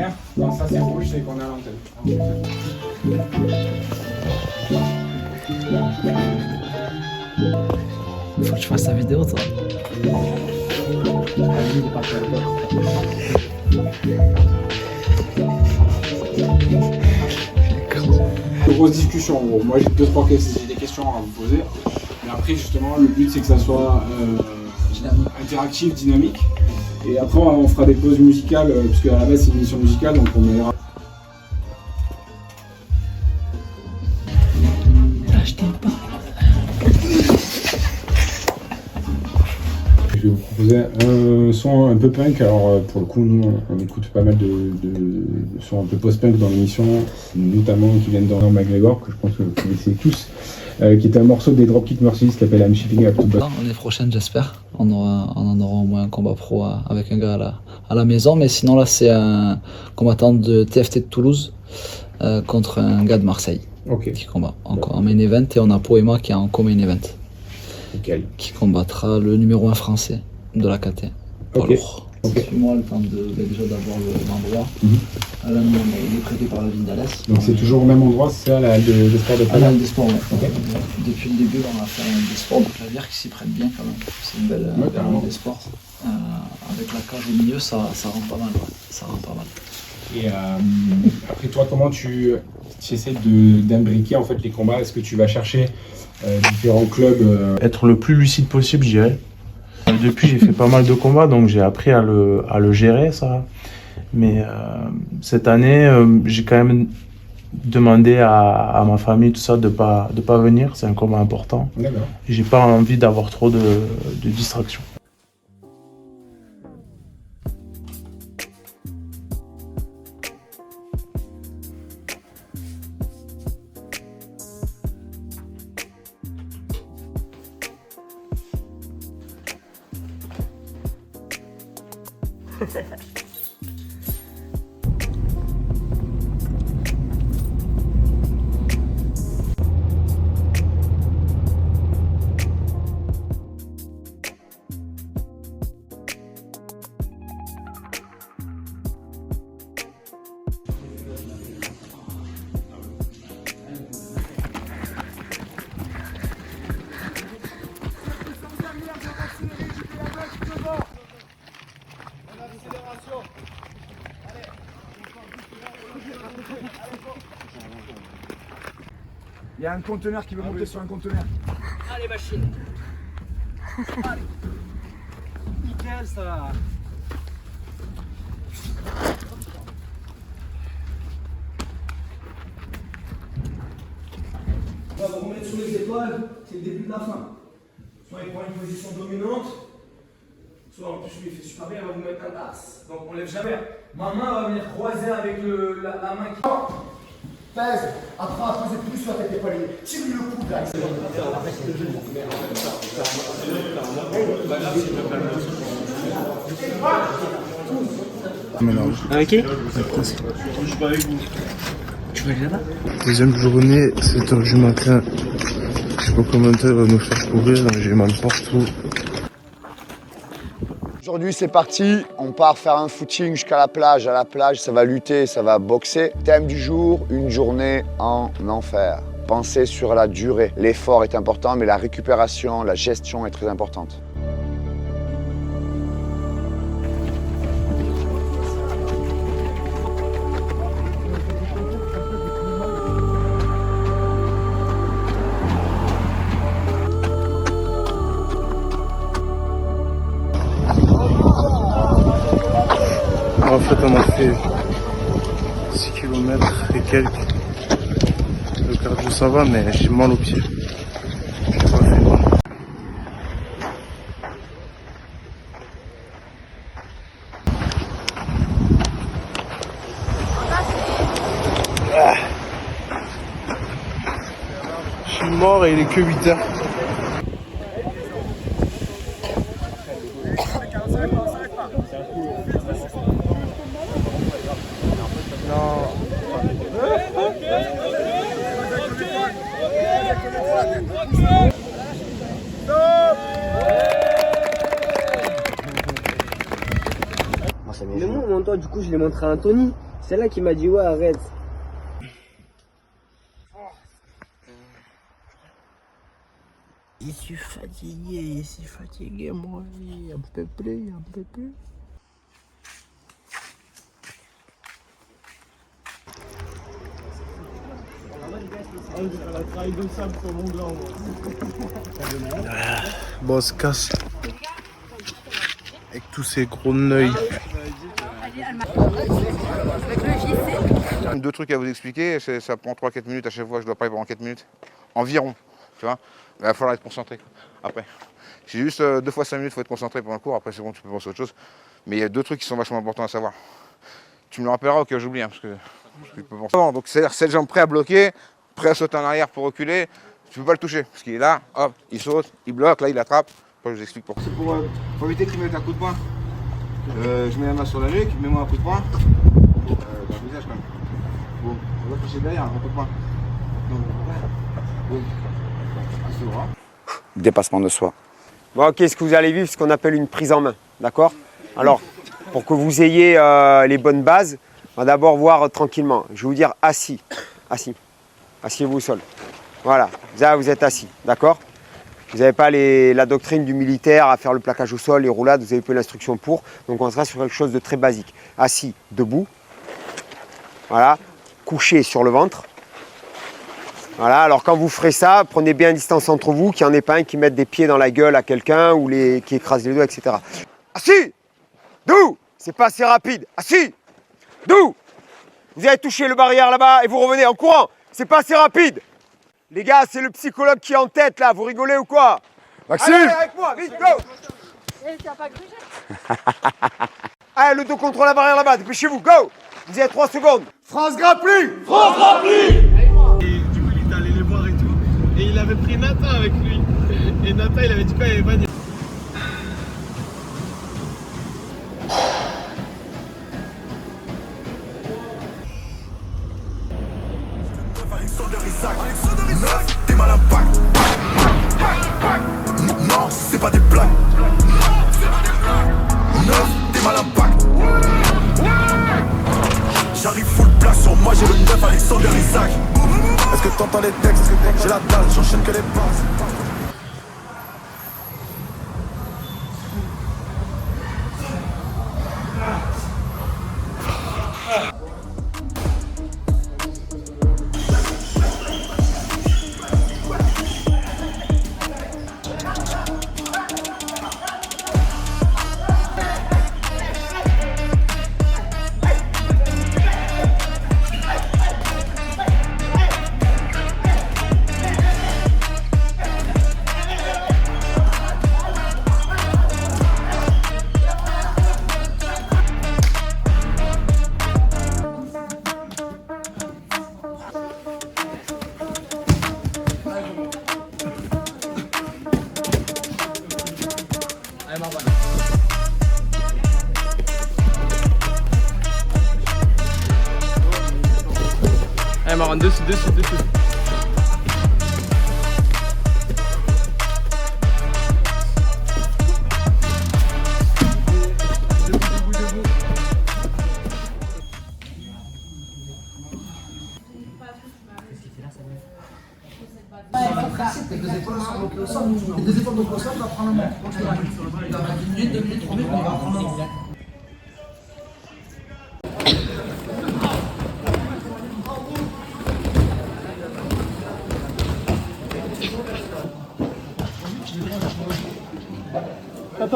lumière. Quand ça c'est rouge, c'est qu'on est à l'antenne. Faut que je fasse ta vidéo, toi. Grosse discussion en gros. Moi j'ai j'ai des questions à vous poser. Mais après justement le but c'est que ça soit interactif, dynamique. Et après on fera des pauses musicales, parce qu'à la base c'est une émission musicale, donc on mettra. Je vais vous proposer un son un peu punk. Alors pour le coup nous on écoute pas mal de sons un peu post-punk dans l'émission, notamment qui viennent dans McGregor, que je pense que vous connaissez tous, qui était un morceau des Dropkick Murphys qui s'appelle I'm Shipping Up to Boston. L'année prochaine, j'espère. On en aura au moins un combat pro avec un gars à la maison. Mais sinon, là, c'est un combattant de TFT de Toulouse contre un gars de Marseille qui combat en main event. Et on a Poema qui est en co-main event. Qui combattra le numéro 1 français de la KT. Alors, suis-moi le temps déjà d'avoir l'endroit. Alain, il est prêté par la ville d'Alès. Donc c'est toujours au même endroit, c'est ça, la halle des sports de Paname des sports, ouais. Depuis le début, on a fait des sports de clavier qui s'y prête bien quand même. C'est une belle halle des sports. Avec la cage au milieu, ça rend pas mal. Ouais. Ça rend pas mal. Et après toi, comment tu essaies d'imbriquer en fait les combats? Est-ce que tu vas chercher différents clubs Être le plus lucide possible, je dirais. Depuis, j'ai fait pas mal de combats, donc j'ai appris à le gérer, ça. Mais cette année, j'ai quand même demandé à ma famille, tout ça, de pas venir. C'est un combat important. J'ai pas envie d'avoir trop de distractions. Il y a un conteneur qui veut monter sur un conteneur. Allez machine. Allez. Nickel ça. On va vous remettre sur les épaules, c'est le début de la fin. Soit il prend une position dominante, soit en plus lui il fait super bien, il va vous mettre un axe. Donc on lève jamais. Ma main va venir croiser avec la main qui... Pèse, apprends à poser plus sur ta tête épaule. Tire le coude là. Ok. Je suis pas avec vous. Tu vas aller là-bas? Deuxième journée, 7h du matin. Je sais pas comment elle va nous faire courir, j'ai mal partout. Aujourd'hui c'est parti, on part faire un footing jusqu'à la plage. À la plage, ça va lutter, ça va boxer. Thème du jour, une journée en enfer. Pensez sur la durée. L'effort est important, mais la récupération, la gestion est très importante. En fait, on a fait 6 km et quelques. Le cardio ça va, mais j'ai mal aux pieds. J'ai pas fait mal. Je suis mort et il est que 8 heures. Mais moi, toi, du coup, je l'ai montré à Anthony. C'est là qui m'a dit ouais arrête. Je suis fatigué moi, un peu plus. Bon, on se casse. Avec tous ces gros neuils. Deux trucs à vous expliquer, ça prend 3-4 minutes à chaque fois, je dois parler pendant 4 minutes. Environ, tu vois. Il va falloir être concentré après. C'est juste 2 fois 5 minutes, il faut être concentré pendant le cours, après c'est bon, tu peux penser à autre chose. Mais il y a 2 trucs qui sont vachement importants à savoir. Tu me le rappelleras au cas où j'oublie, parce que je peux penser. Donc c'est-à-dire cette jambe prêt à bloquer, prêt à sauter en arrière pour reculer, tu peux pas le toucher. Parce qu'il est là, hop, il saute, il bloque, là il attrape. Après je vous explique pourquoi. C'est pour éviter qu'il me mette un coup de poing. Je mets la main sur la nuque, mets-moi un coup de poing. Dans le visage quand même. Bon, on va toucher derrière, un coup de poing. Donc, bon. Dépassement de soi. Bon ok, ce que vous allez vivre, ce qu'on appelle une prise en main, d'accord? Alors, pour que vous ayez les bonnes bases, on va d'abord voir tranquillement. Je vais vous dire assis, assis. Asseyez-vous au sol. Voilà, là vous êtes assis, d'accord? Vous n'avez pas la doctrine du militaire à faire le plaquage au sol, les roulades, vous avez peu l'instruction pour. Donc on sera sur quelque chose de très basique. Assis, debout. Voilà, couché sur le ventre. Voilà, alors quand vous ferez ça, prenez bien une distance entre vous, qu'il n'y en ait pas un qui mette des pieds dans la gueule à quelqu'un ou qui écrase les doigts, etc. Assis! Debout! C'est pas assez rapide. Assis! Debout! Vous avez touché le barrière là-bas et vous revenez en courant. C'est pas assez rapide. Les gars, c'est le psychologue qui est en tête là, vous rigolez ou quoi? Maxime! Allez, avec moi, vite, go! Allez, le dos contre la barrière là-bas, dépêchez-vous, go! Vous avez 3 secondes. France Grapplu! France Grapplu! Et du coup, il est allé les voir et tout. Et il avait pris Nathan avec lui. Et Nathan, il avait dit quoi? Il avait pas dit. T'es mal impact. Non, c'est pas des blagues. 9, t'es mal impact. J'arrive full place sur moi, j'ai le 9 Alexander Isaac. Est-ce que t'entends les textes? J'ai la dalle, j'enchaîne que les bases. Allez, Marwan, dessus.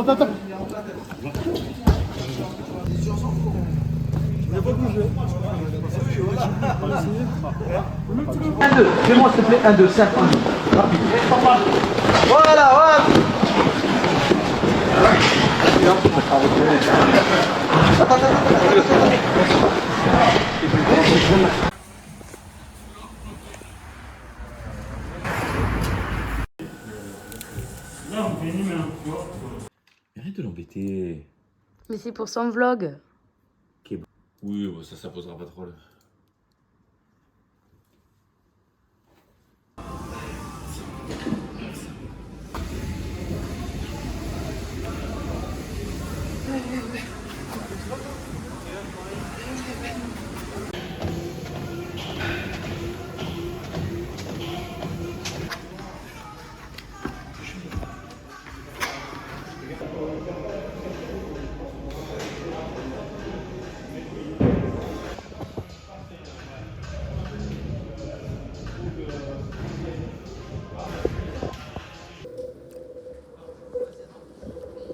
Attends. Fais-moi s'il te plaît 1, 2, 5, 1, 2. Rapide. Voilà. Arrête de l'embêter. Mais c'est pour son vlog. Oui, bon, ça posera pas de problème.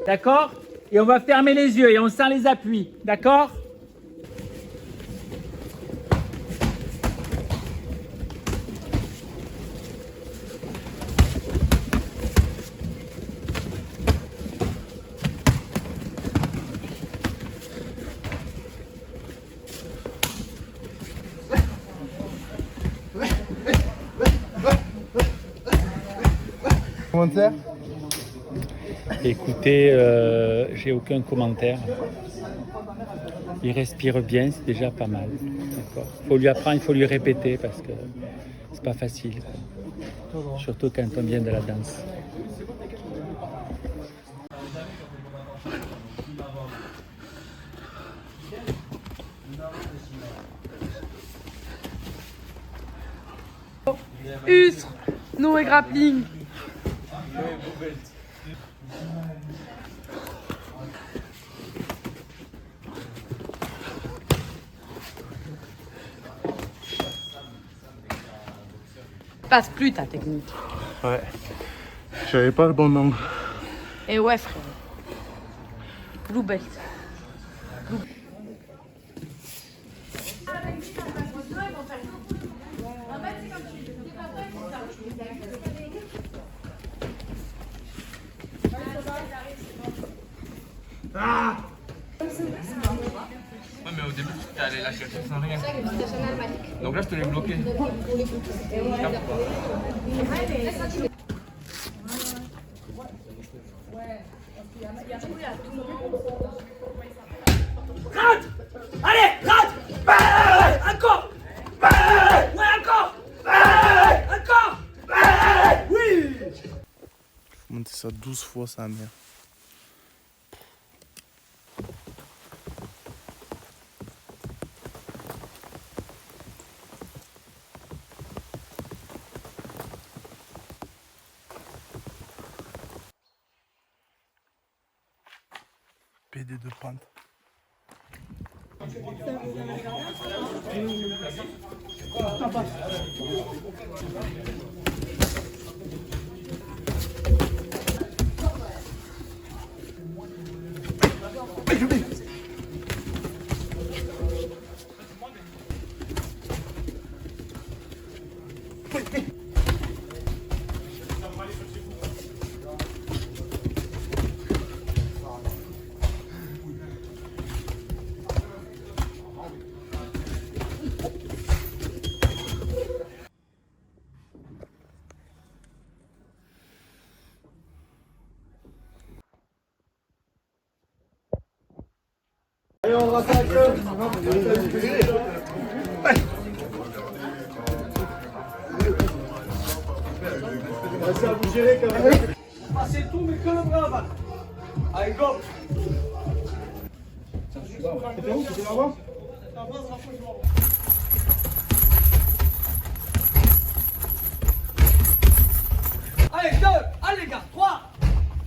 D'accord? Et on va fermer les yeux et on sent les appuis. D'accord? Commentaire? Écoutez, j'ai aucun commentaire. Il respire bien, c'est déjà pas mal. D'accord. Il faut lui apprendre, il faut lui répéter parce que c'est pas facile. Surtout quand on vient de la danse. Ustre, no et grappling. Passe plus ta technique. Ouais. J'avais pas le bon nom. Et ouais frère. Blue belt. Ah! Ouais, mais au début, tu allé la chercher sans rien. Donc là, je te l'ai bloqué. Rate! Allez, rate! Encore! Ouais, encore! Encore! Oui! Faut monter ça 12 fois, sa mère. PD de pente. Allez, on rattaque. Ça vous gérez quand même. Passez tout, mais que le bras avant. Allez, go. Allez, 2, allez les gars, 3,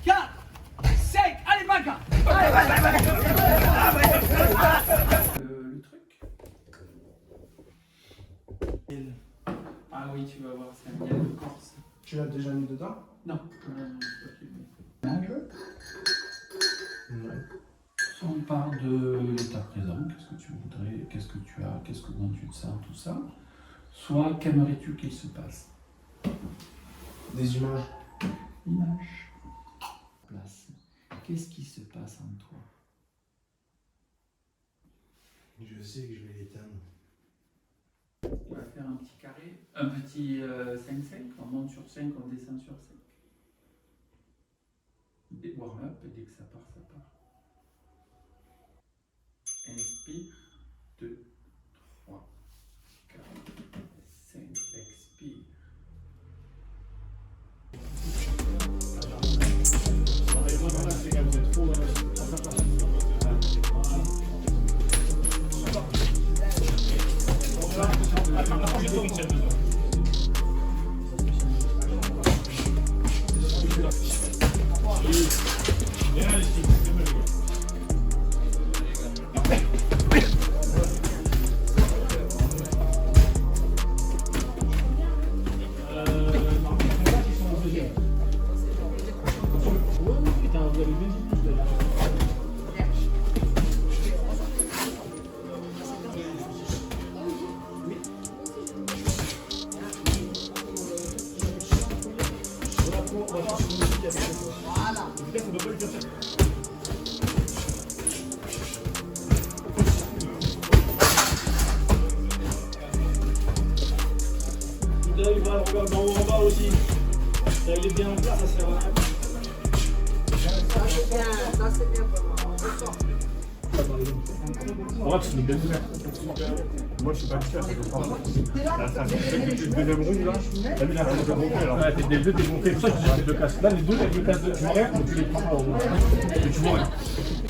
4, 5, allez bagarre. Le truc. Ah oui, tu vas voir, c'est un miel de Corse. Tu l'as déjà mis dedans? Non, Soit on part de l'état présent, qu'est-ce que tu voudrais, qu'est-ce que tu as, comment tu te sens, tout ça. Soit qu'aimerais-tu qu'il se passe? Des images. Image. Place. Qu'est-ce qui se passe en toi? Je sais que je vais l'éteindre. On va faire un petit carré, un petit 5-5, on monte sur 5, on descend sur 5. Des warm-up, et dès que ça part, ça part. Inspire, 2, 3, 4, 5, expire. Putain, vous avez bien dit plus arrivera à le regarder d'en haut en bas aussi. Ça, il est bien en place, ça sert à rien. Ça c'est bien pour moi. Ouais, tu mets bien ouvert. Moi, je suis pas expert, c'est le problème. Là, le deuxième rouge, là, t'as mis la phase de gonfler, là. Ouais, les deux, t'es gonflé. C'est pour ça que j'ai deux casques. Là, les deux, avec le casque de rien, donc tu les prends pas au rouge. Et tu vois rien.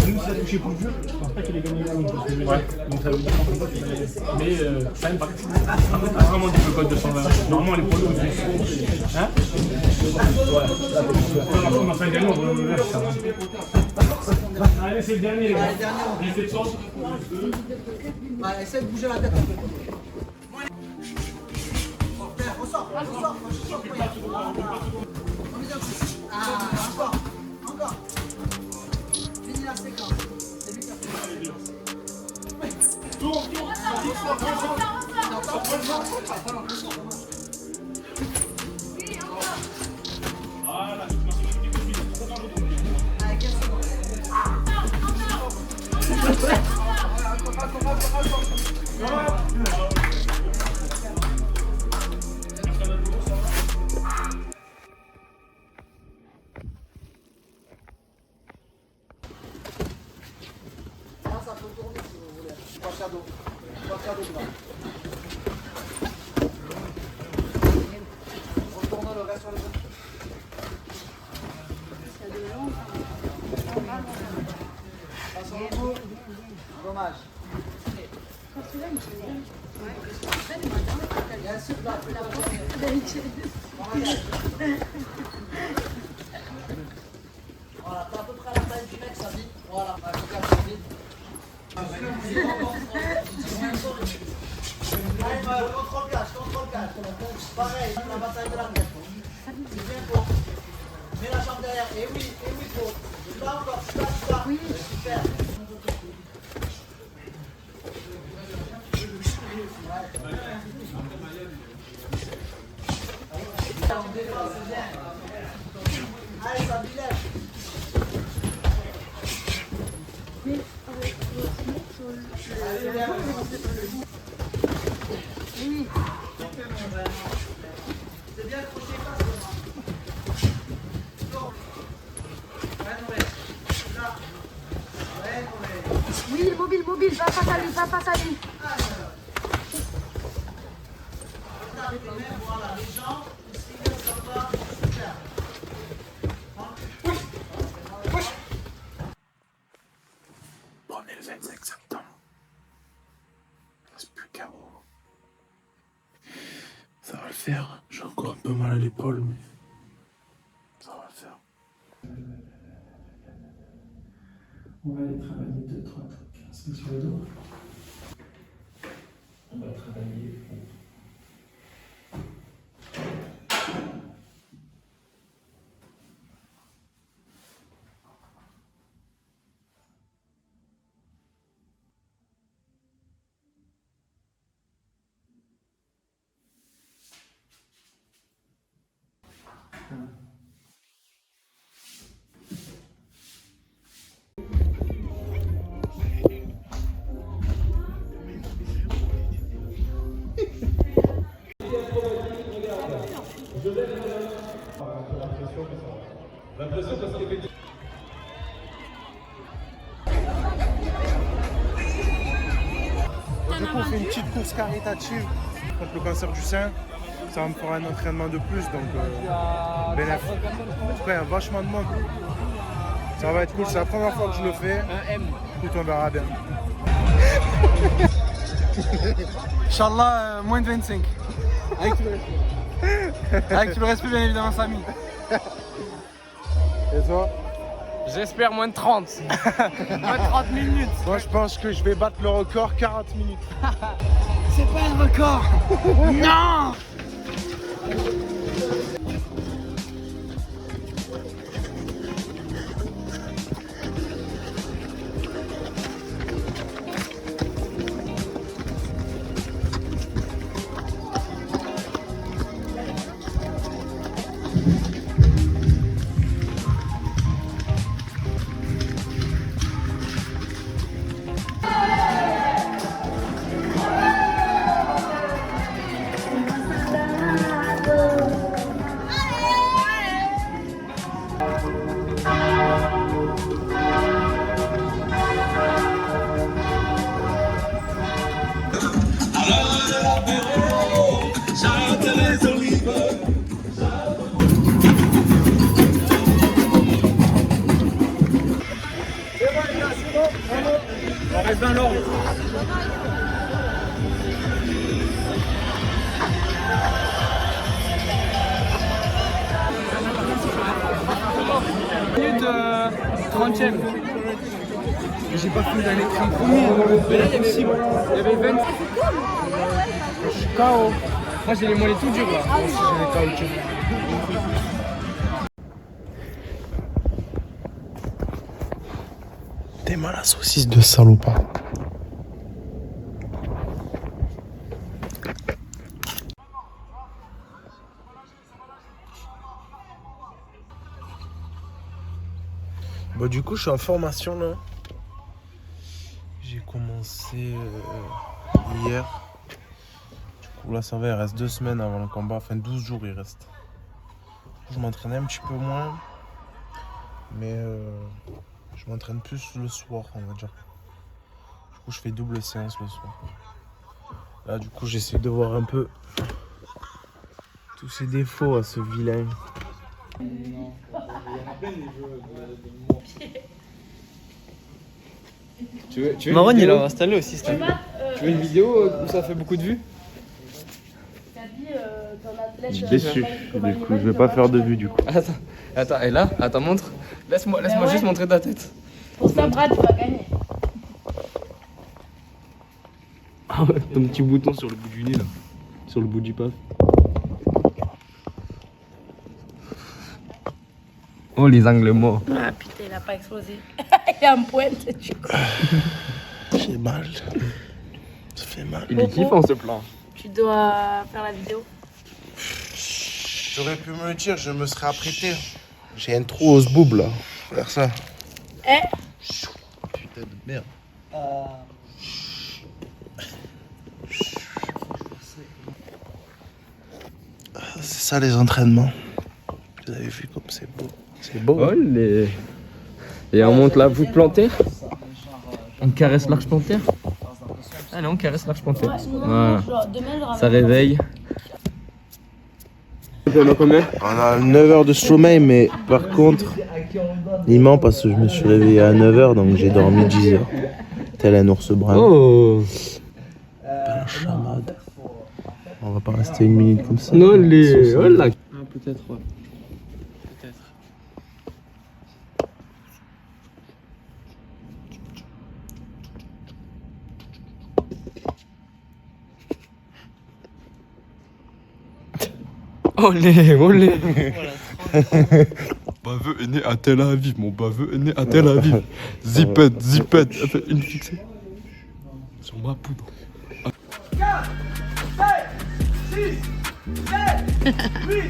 Même si ça touché plus dur, je pense pas qu'il ait gagné le rouge. Ouais, donc ça veut dire qu'en fait, il a gagné. Mais ça impact. Ah, vraiment dit le code de 120. Normalement, les polos, ils sont. Hein? Ouais, là, on a fait un gagnant, on va le faire, ça va. Allez, c'est le dernier, les gars. Il fait de chance. Essaye de bouger la tête un peu. Ressort. Encore. Finis la séquence. C'est lui qui a fait ça peut tourner si vous voulez. Trois cadeaux devant. Retournons le reste sur les autres. Passe au bout. Dommage. Il y a un souffle là. Voilà, t'as à peu près la taille du mec, ça vite. Voilà, on va le faire vite. Allez, contrôle cache. Pareil, la bataille de la tête. C'est bien beau. Mets la jambe derrière. Et oui, faut. Là encore, ça. Oui. Super. Allez, ça bilève. C'est bien accroché, pas Oui, mobile, va face à lui. Avec les mains, voilà, les jambes, ici, ça va, super. Bon, on est le 25 septembre. Il reste plus qu'un mot. Ça va le faire. J'ai encore un peu mal à l'épaule, mais ça va le faire. On va aller travailler 2-3 trucs. C'est sur le dos. On va travailler. Du coup, on fait une petite course caritative contre le cancer du sein. Ça va me faire un entraînement de plus, donc bénéf. Après, il y a vachement de monde. Ça va être cool, c'est la première fois que je le fais. Écoute, on verra bien. Inch'Allah, moins de 25. Avec tout le respect, bien évidemment, Samy. Et toi? J'espère moins de 30. Moins de 30 minutes. Moi, je pense que je vais battre le record 40 minutes. C'est pas un record. Non. On reste dans l'ordre. Minute 30e. J'ai pas fini d'aller 30 premiers. Mais là il y avait 6 mois. Il y avait 20. Je suis KO. Moi j'ai les mollets tout durs là. Moi aussi j'ai les KO. T'es mal la saucisse de salopard. Bon, du coup, je suis en formation là. J'ai commencé hier. Du coup, là, ça va, il reste 2 semaines avant le combat. Enfin, 12 jours il reste. Je m'entraînais un petit peu moins. Mais je m'entraîne plus le soir, on va dire. Du coup, je fais double séance le soir. Là, du coup, j'essaie de voir un peu tous ces défauts à ce vilain. Tu veux Marron, il a installé aussi. Tu veux une vidéo où ça fait beaucoup de vues? Je suis déçu, du coup, je vais pas faire de vue du coup. Attends, et là, attends, montre. Laisse-moi juste montrer ta tête. Pour ça, Brad, tu vas gagner. Ah ouais, ton petit bouton sur le bout du nez là, sur le bout du paf. Oh les angles morts. Ah putain, il a pas explosé. Il est en pointe, du coup. J'ai mal. Ça fait mal. Il est kiffant ce plan. Tu dois faire la vidéo. J'aurais pu me le dire, je me serais apprêté. J'ai un trou au zboob là. Faire ça. Eh? Putain de merde. C'est ça les entraînements. Vous avez vu comme c'est beau. C'est beau. Oh les... Et on monte la voûte plantaire. On caresse l'arche plantaire. Allez, on caresse l'arche plantaire. Voilà. Ça réveille. On a 9 heures de sommeil, mais par contre, il ment parce que je me suis réveillé à 9 heures, donc j'ai dormi 10 heures. Tel un ours brun. Oh. La chamade. On va pas rester 1 minute comme ça. Non, les... Oh là. Ah, peut-être, ouais. Peut-être. Olé, olé. Mon baveux est né à Tel Aviv, mon baveux est né à Tel Aviv. Zipette, zipette, elle fait une fixée. Sur ma poudre. 4, 5, 6, 7, 8,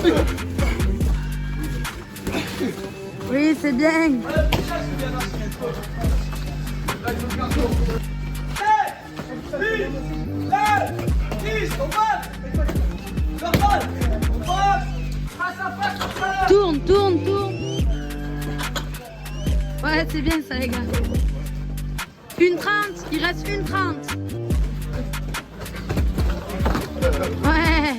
9. Oui, c'est bien. 7, 8, 9, 10, on passe. Tourne, tourne, tourne. Ouais, c'est bien ça, les gars. 1:30, il reste 1:30. Ouais.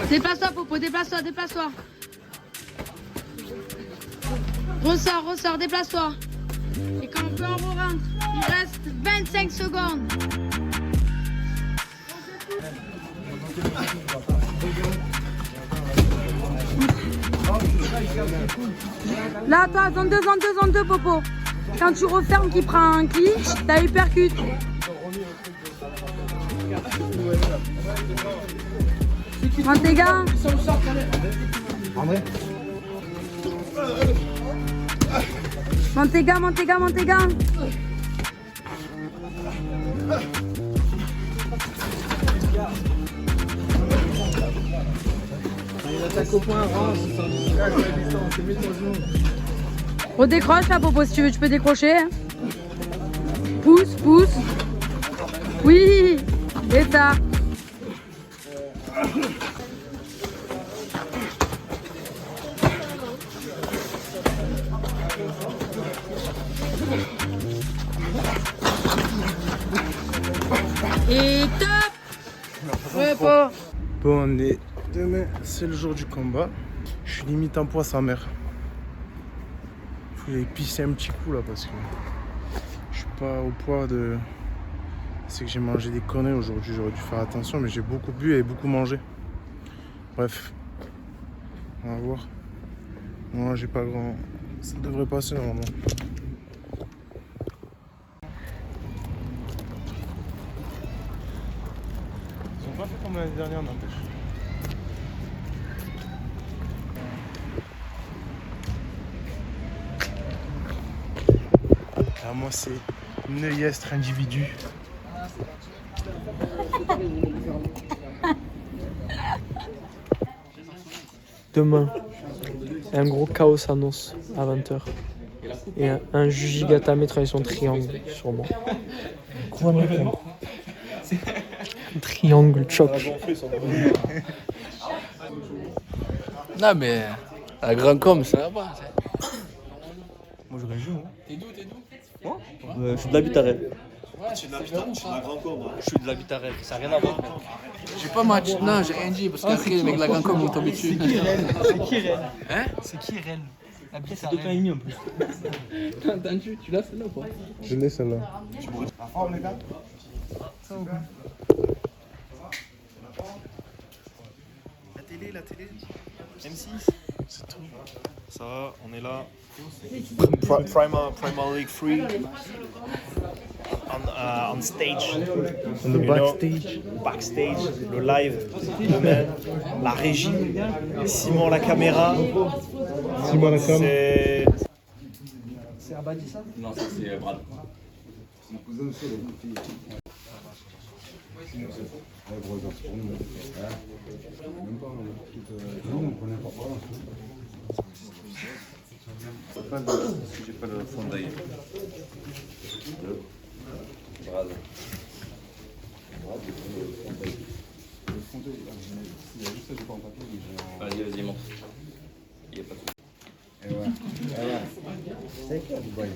Déplace-toi, Popo, déplace-toi, déplace-toi. Ressors, ressors, déplace-toi. Et quand on peut en rentre, il reste 25 secondes. Là, toi, zone 2, Popo. Quand tu refermes, qui prend un clinch, t'as hypercute. Mantega. Mantega, Mantega, Mantega. Redécroche là, Popo, si tu veux, tu peux décrocher. Pousse, pousse. Oui, et ça. Et top. Ouais, pas. Bon, on est demain, c'est le jour du combat. Je suis limite en poids sa mère. Faut que j'aille pisser un petit coup là parce que je suis pas au poids de. C'est que j'ai mangé des conneries aujourd'hui, j'aurais dû faire attention, mais j'ai beaucoup bu et beaucoup mangé. Bref, on va voir. Moi, j'ai pas grand. Ça devrait passer normalement. Ils ont pas fait comme l'année dernière, n'empêche. Ah, moi, c'est Neuestre individu. Demain, un gros chaos s'annonce à 20h. Et un Jujigatame transition triangle, sûrement. Quoi, mec? Un triangle choc. Non, mais la grande com, ça va pas. Moi, j'aurais joué. T'es d'où? Je suis de la Butarelle. Je suis de la Grand Corps, moi. Je suis de la Butarelle, ça n'a rien à voir. J'ai pas match, non, j'ai rien dit parce qu'après les mecs de la grande com vont tomber dessus. C'est qui Ren? Hein? C'est qui Ren? C'est 2 pains et demi en plus. T'as entendu? Tu l'as celle-là ou pas? Je l'ai celle-là. La forme, les gars. La télé. M6. C'est tout. Ça va, on est là. Primal League Free. On stage. Le backstage. Backstage, le live, demain, la régie, Simon la caméra. Simon la caméra. C'est Abadi ça? Non, ça c'est Brad. J'ai pas de fond d'œil. Brad. Vas-y, montre. Il n'y a pas de souci. Et voilà. C'est quoi Dubaï?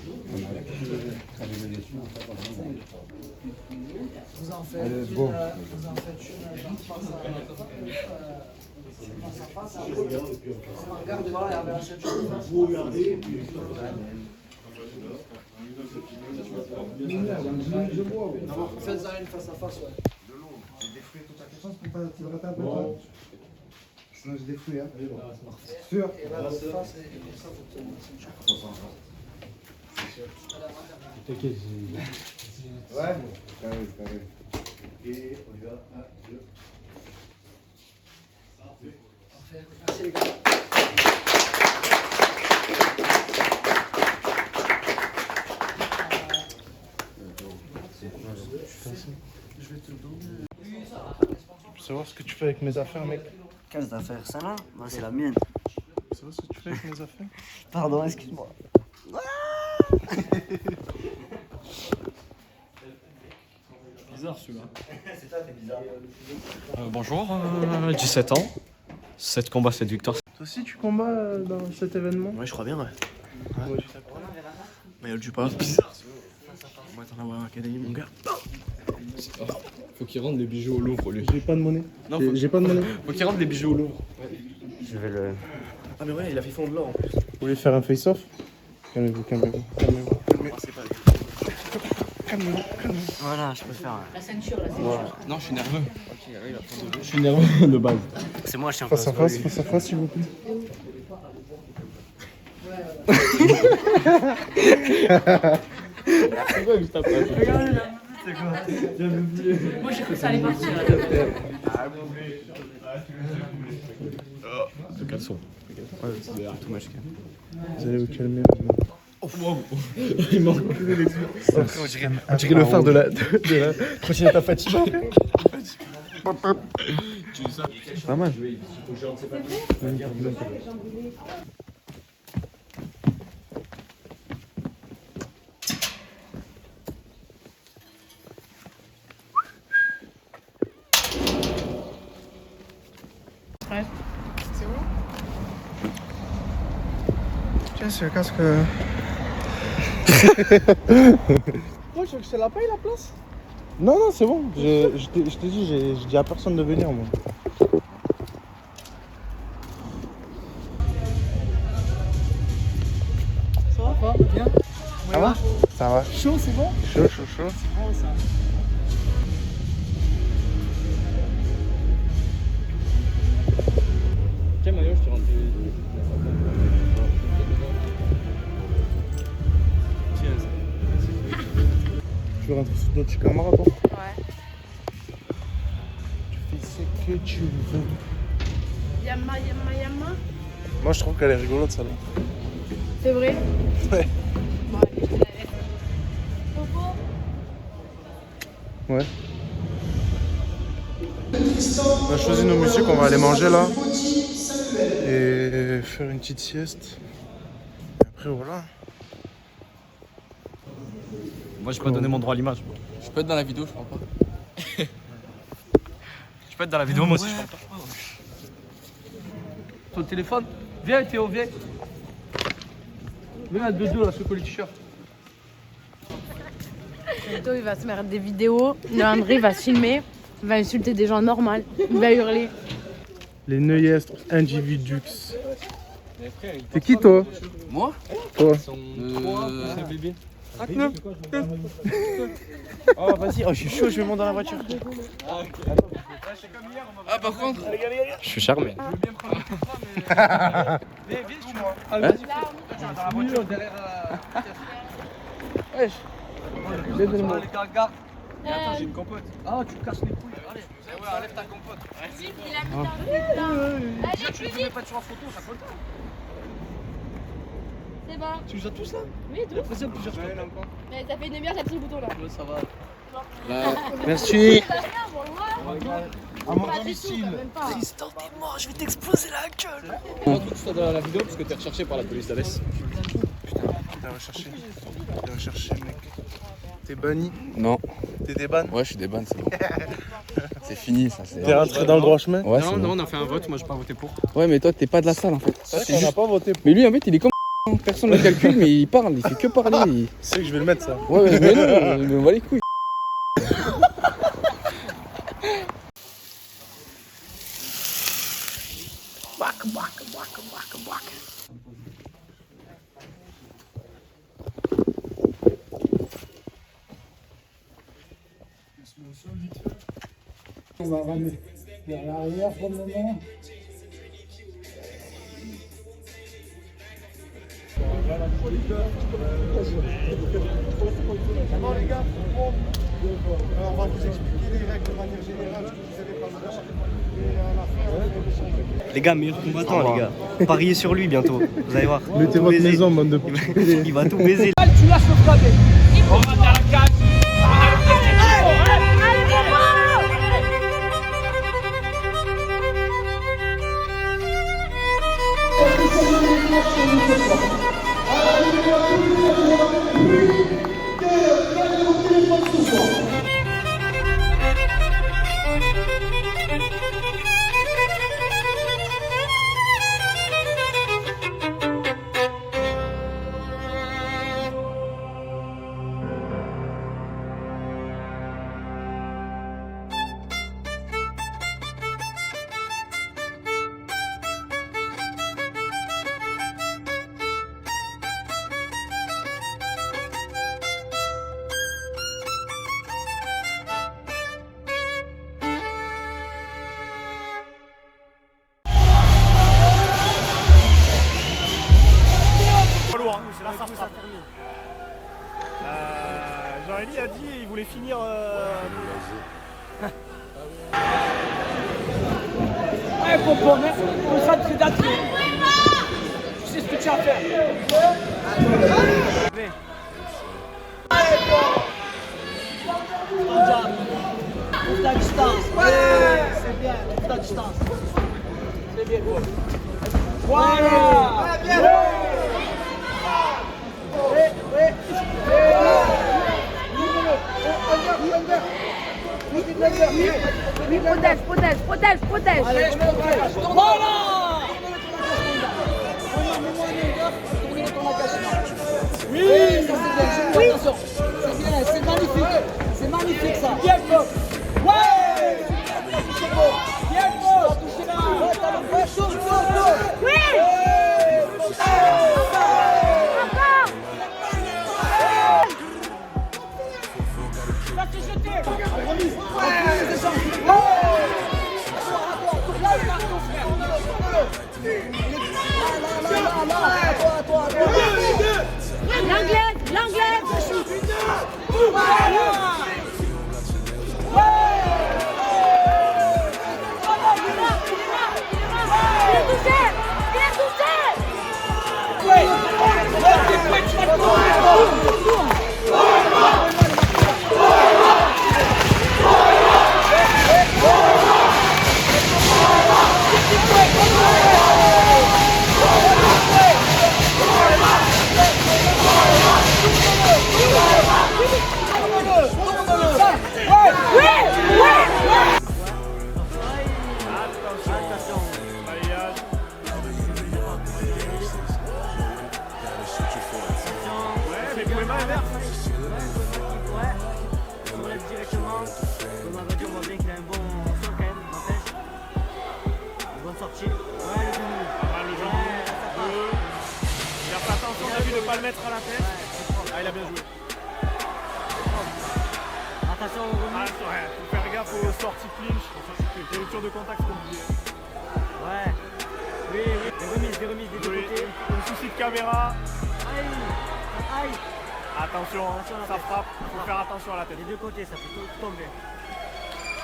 Vous en faites une, bon. vous en faites une face à face. Regardez, voilà, il y avait la ceinture. Vous regardez, puis faites ça une face à face, ouais. J'ai défouillé toute la question, c'est pour tu le rates un peu toi. Sinon j'ai défouillé, hein. Sûr. Et là, votre face, et comme ça, vous tenez la ceinture. T'inquiète, Ouais, carré. Et on y va. 1, 2. Merci les gars. Je vais te donner. Tu sais voir ce que tu fais avec mes affaires, mec? Quelles affaires? Celle-là? Moi, c'est la mienne. Tu sais voir ce que tu fais avec mes affaires? Pardon, excuse-moi. Bizarre celui-là. C'est toi, t'es bizarre. Bonjour, 17 ans. 7 combats, 7 victoires. Toi aussi, tu combats dans cet événement? Ouais, je crois bien, ouais. Ouais. Maillot du pape. On va t'en avoir un académie, mon gars. Faut qu'il rende les bijoux au Louvre, lui. J'ai pas de monnaie. Non, j'ai pas de monnaie. Faut qu'il rende les bijoux au Louvre. Je vais le. Ah, mais ouais, il a fait fondre l'or en plus. Vous voulez faire un face-off? Calmez-vous. Voilà, je peux faire. La ceinture, là, c'est Non, je suis nerveux. Je suis nerveux de base. C'est moi, je suis un peu. Face à face, s'il vous plaît. C'est quoi juste après? Regardez là. C'est quoi? Moi, j'ai cru que ça allait partir. Le caleçon. Ouais, c'est derrière tout match. Vous allez vous calmer. Il manque plus les On dirait le phare de la trottinette à Fatima. Pas mal. C'est où? Tiens, c'est le casque. Moi, je veux que je te la paye la place. Non, non, c'est bon. Je te dis, j'ai dit à personne de venir, moi. Ça va pas? Bien? Ça va? Ça va. Chaud, c'est bon? Chaud. C'est bon ça. Tiens, Mario, je te rentre. Tu veux rentrer sous notre caméra, toi? Ouais. Tu fais ce que tu veux. Yamma. Moi, je trouve qu'elle est rigolote, celle-là. C'est vrai? Ouais. Bon, allez, je te la laisse. Popo? Ouais. On a choisi nos musiques, on va aller manger là. Et faire une petite sieste. Et après, voilà. Moi, j'ai pas donné mon droit à l'image. Je peux être dans la vidéo, je crois pas. Je peux être dans la vidéo, moi aussi, je crois pas. Ton téléphone? Viens Théo, viens. Viens à 2-2 là, secouer le t-shirt. Théo, il va se mettre des vidéos. Le André va se filmer. Il va insulter des gens normaux. Il va hurler. Les Neuestres Individux. T'es qui toi? Moi? Toi? Bébé. Oh, vas-y, oh, je suis chaud, je vais monter dans la voiture. Ah, par contre, je suis charmé. Viens, tu vois. Ah, vas-y, dans la voiture, derrière Wesh. Viens, donne-moi. Les gars, garde. Attends, j'ai une compote. Ah, tu me casses les couilles. Allez, ouais, enlève ta compote. Il a mis dans le là. Allez, Tu ne mets pas sur la photo, ça colle pas. C'est bon. Tu nous as tous là? Oui, tout. Vas-y, on peut plusieurs fois. Mais ça fait une demi-heure, j'appuie le bouton là. Ouais, ça va. Merci. À mon domicile. Tristan, t'es mort, je vais t'exploser la gueule. Moi, tu sois dans la vidéo parce que t'es recherché par la police d'Alès. T'es recherché, mec. T'es banni? Non. T'es déban? Ouais, je suis des bannes, c'est bon. C'est fini, ça. T'es rentré dans le droit chemin? Ouais, Non, non, on a fait un vote, moi j'ai pas voté pour. Ouais, mais toi, t'es pas de la salle en fait. C'est vrai qu'on n'a pas voté pour. Mais lui, en fait, il est comme personne ne le calcule, mais il parle, il fait que parler. Tu sais que je vais le mettre, ça. Ouais, mais non, il me va les couilles. On va ramener vers l'arrière pour le moment. Bon les gars, alors on va vous expliquer les règles de manière générale, ce que vous savez pas faire. Et à la fin, Les gars, meilleur combattant, les gars. Pariez sur lui bientôt, vous allez voir. Mettez votre maison, bande de Il va tout baiser. tu lâches le frappé. On va dans la cage. Jean-Élie a dit qu'il voulait finir. Ouais, Popo, merci. Concentre-toi. Tu sais ce que tu as à faire. Ouvre ta distance. Ouais, c'est bien, ouvre ta distance. C'est bien. Voilà. Ouais, bien. Oui, protège. Allez, je protège. Voilà. Oui, ça c'est bien. Attention. C'est bien, c'est magnifique. C'est magnifique ça. main inverse. Ouais, on lève directement. Thomas Badiou, on voit bien qu'il a un bon son quand même, n'empêche. Une bonne sortie. Ouais, le genou. Pas mal le genou. Il a fait attention, on a vu de ne pas le mettre à la tête. Ah, il a bien joué. Attention au remis. Ouais, faut faire gaffe aux sorties clinch. Les ruptures de contact, c'est compliqué. Ouais. Oui, des remises des deux côtés. Un souci de caméra. Aïe. Aïe. Attention, ça frappe. Faut faire attention à la tête. Des deux côtés, ça peut tout tomber.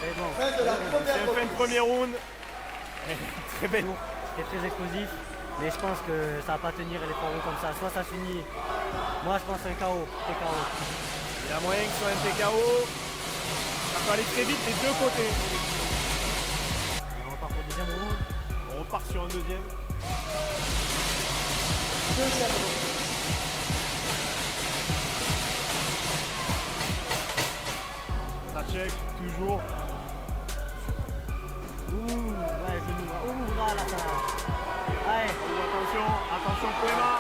C'est bon. C'est un fin de premier round. Très belle. C'était très explosif. Mais je pense que ça va pas tenir les 3 rounds comme ça. Soit ça finit. Moi je pense un KO. TKO. Il y a moyen que ce soit un TKO. Ça peut aller très vite des deux côtés. On repart pour le deuxième round. On repart sur un deuxième. Ça check, toujours. Ouh, ouais, genou. Ouh, là, ça. Allez. Attention, attention Poema.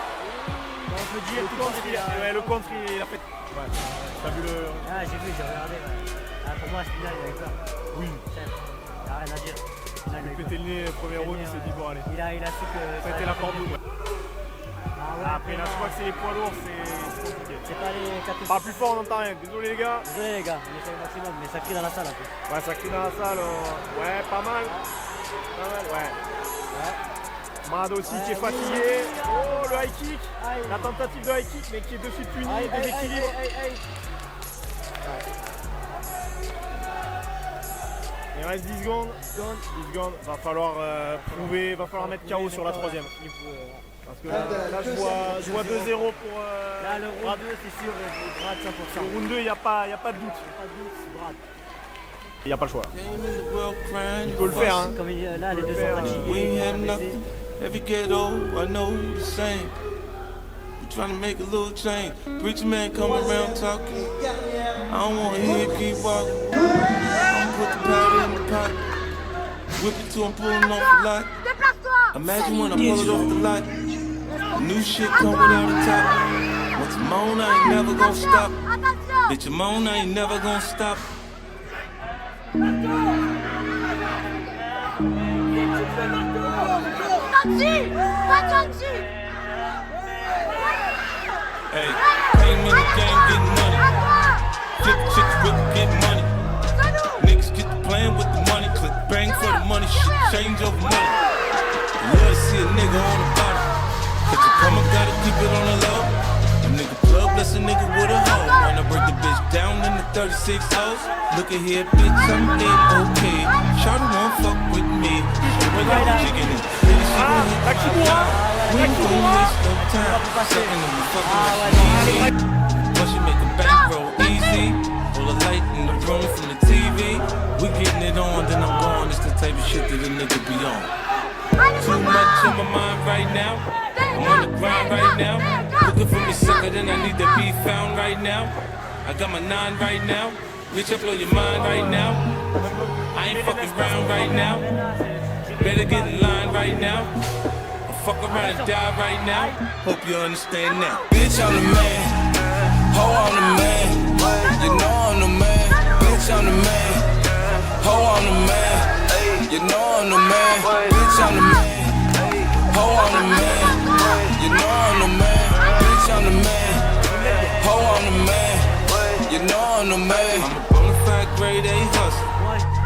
On peut dire le contre, le contre il a fait. Ouais, t'as vu le. Ah, j'ai vu, j'ai regardé. Ouais. Ah, pour moi, Spinal, il avait peur. Oui. Chef, il a rien à dire. Il a pété le nez, premier round, il s'est dit bon allez. Il a su que. Ça a été la porte double. Ah ouais, après là, je crois que c'est les poids lourds, c'est compliqué. C'est pas les 4. Pas plus fort, on n'entend rien. Désolé les gars. Désolé les gars, on essaie au maximum, mais ça crie dans la salle un peu. Ouais, ça crie dans la salle. Ouais, pas mal. Pas mal, ouais. Mad aussi qui est fatigué. Oh, le high kick. La tentative de high kick, mais qui est de suite punie, déséquilibre. Il reste 10 secondes. 10 secondes. Va falloir prouver, va falloir mettre KO sur la troisième. Parce que là je vois 2-0 pour. Là, le round 2, c'est sûr, il brade 100%. Le round 2, il n'y a pas de doute. Il n'y a pas de doute, c'est brade. Il n'y a pas le choix. Il peut le faire. Hein. Comme là, les deux sont fatigués. Every ghetto, I know the same. We trying to make a little change. Preacher man come around talking. I don't want to hear it keep walking. I'm put the powder in the pot. Whip it till I'm pulling off the lot. Imagine when I pull it off the lot. New shit come without a top. Once I'm on, I ain't never gonna stop. Bitch, I'm on, I ain't never gonna stop. Hey, came in the game getting money. Flip chicks, whip, get money. Niggas get to playing with the money. Click bang for the money, shit change over money. Love to see a nigga on the bottom. Cause you come up, gotta keep it on the low. A nigga plug, bless a nigga with a hoe. When I break the bitch down in the 36 hoes. Look at here, bitch, I'm dead, okay. Shawty won't fuck with me. When I'm chicken it. We ain't gon' waste no time. Sucking and fucking like easy. Plus you make a bankroll easy. All the light in the room from the TV. We getting it on, then I'm gone. It's the type of shit that a nigga be on. Too much on my mind right now. I'm on the grind right now. Looking for me sucker, then I need to be found right now. I got my 9 right now. Bitch, I blow your mind right now. I ain't fucking around right now. Better get in line right now. Fuck around and die right now. Hope you understand that. Bitch, I'm the man. Ho, I'm the man. You know I'm the man. Bitch, I'm the man. Ho, I'm the man. You know I'm the man. Bitch, I'm the man. Ho, I'm the man. You know I'm the man. Bitch, I'm the man. Ho, I'm the man. You know I'm the man. I'm a bona fide grade A hustler.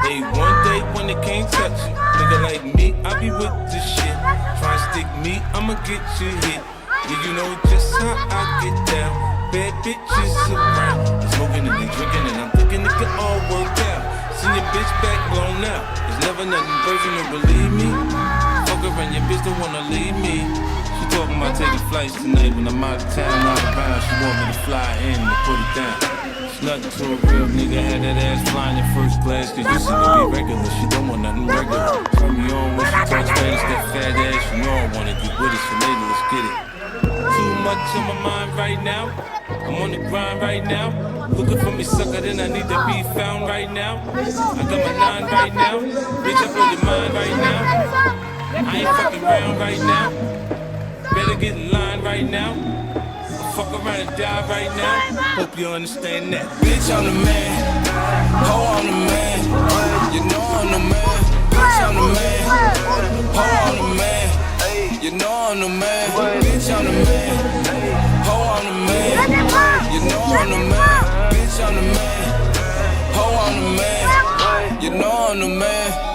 Hey, one day when they can't touch you. Nigga like me, I be with this shit. Try to stick me, I'ma get you hit. Yeah, you know just how I get down. Bad bitches around. Smoking and they drinking and I'm thinking it could all work out. Seen your bitch back blown out. There's never nothing personal, believe me. Fuck her and your bitch don't wanna leave me. She talking about taking flights tonight when I'm out of town, out around. She want me to fly in and put it down. Nothing to a real nigga, had that ass flying in first class. Cause you seem to be regular, she don't want nothing regular. Turn me on when she talks Spanish, that fat ass. You know I wanna get with it, so maybe let's get it. Too much on my mind right now. I'm on the grind right now. Looking for me sucker, then I need to be found right now. I got my 9 right now. Bitch, I blow your mind right now. I ain't fucking around right now. Better get in line right now. fuck around and die right now. Hope you understand that. Bitch, I'm the man. Ho, I'm the man. You know I'm the man. Bitch, I'm the man. Ho, I'm the man. You know I'm the man. Bitch, I'm the man. Ho, I'm the man. You know I'm the man. Bitch, I'm the man. Ho, I'm the man. You know I'm the man.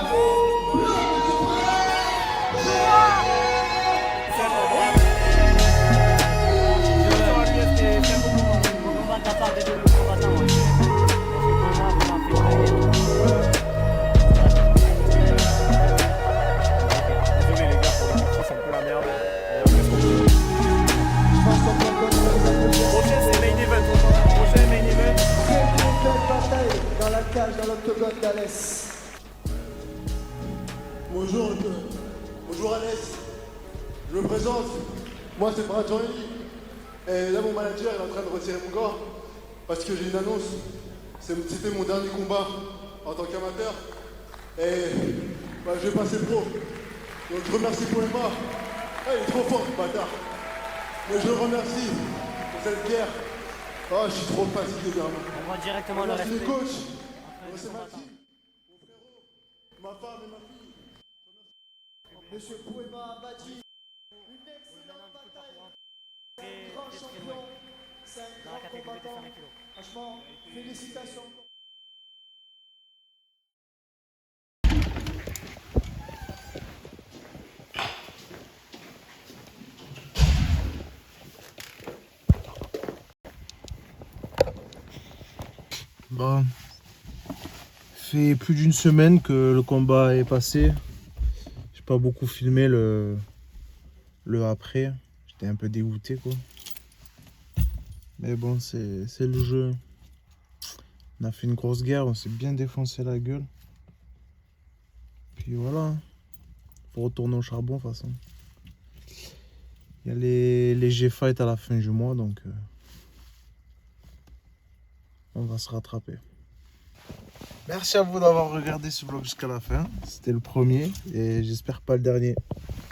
Dans l'octogone d'Alès. Bonjour Alès, je me présente, moi c'est Brad Johnny, et là mon manager est en train de retirer mon gars, parce que j'ai une annonce, c'était mon dernier combat en tant qu'amateur, et bah, je vais passer pro, donc je remercie Poema, il est trop fort ce bâtard, mais je le remercie pour cette guerre, je suis trop fatigué gars. On voit directement le respect. respect. Merci les coachs. C'est Maxime, mon frérot, ma femme et ma fille. Monsieur Poema Badji, une excellente bataille. C'est un grand champion, c'est un grand combattant. Franchement, félicitations. Bon. Fait plus d'une semaine que le combat est passé. J'ai pas beaucoup filmé le après. J'étais un peu dégoûté quoi. Mais bon, c'est le jeu. On a fait une grosse guerre, on s'est bien défoncé la gueule. Puis voilà. Faut retourner au charbon de toute façon. Il y a les G-Fight à la fin du mois donc on va se rattraper. Merci à vous d'avoir regardé ce vlog jusqu'à la fin. C'était le premier et j'espère pas le dernier.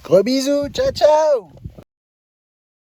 Gros bisous, ciao ciao.